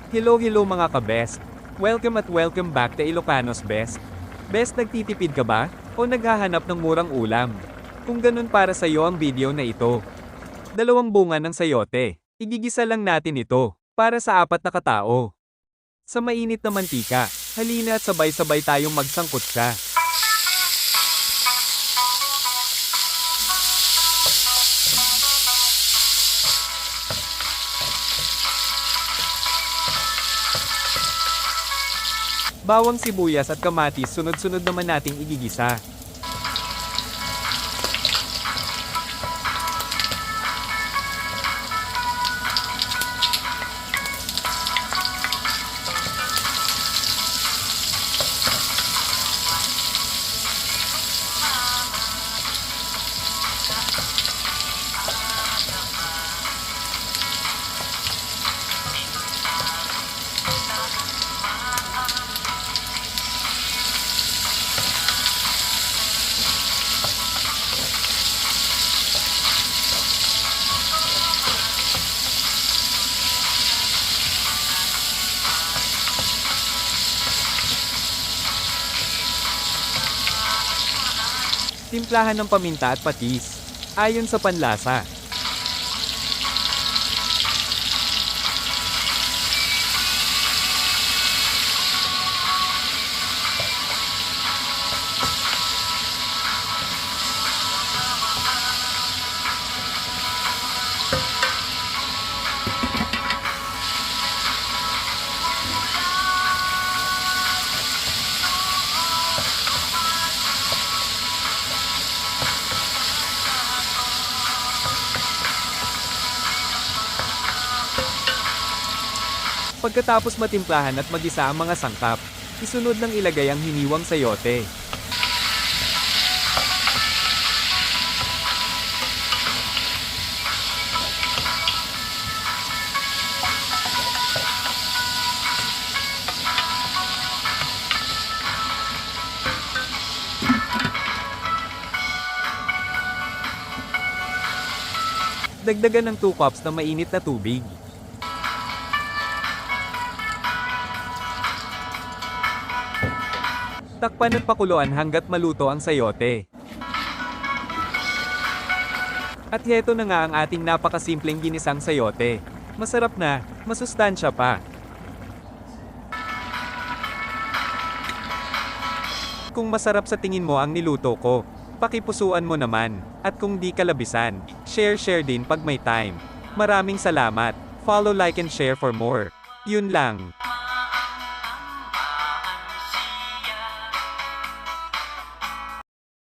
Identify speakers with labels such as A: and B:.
A: Hello mga ka-best. Welcome back to Ilocanos Best. Best, nagtitipid ka ba? O naghahanap ng murang ulam? Kung ganun, para sa iyo ang video na ito. Dalawang bunga ng sayote. Igigisa lang natin ito, para sa 4 na katao. Sa mainit na mantika, halina at sabay-sabay tayong magsangkot siya. Bawang sibuyas at kamatis sunod-sunod naman nating igigisa. Timplahan ng paminta at patis, ayon sa panlasa. Pagkatapos matimplahan at magisa ang mga sangkap, isunod ng ilagay ang hiniwang sayote. Dagdagan ng 2 cups na mainit na tubig. Takpan at pakuluan hanggat maluto ang sayote. At heto na nga ang ating napakasimpleng ginisang sayote. Masarap na, masustansya pa. Kung masarap sa tingin mo ang niluto ko, pakipusuan mo naman. At kung di kalabisan, share din pag may time. Maraming salamat. Follow, like and share for more. Yun lang.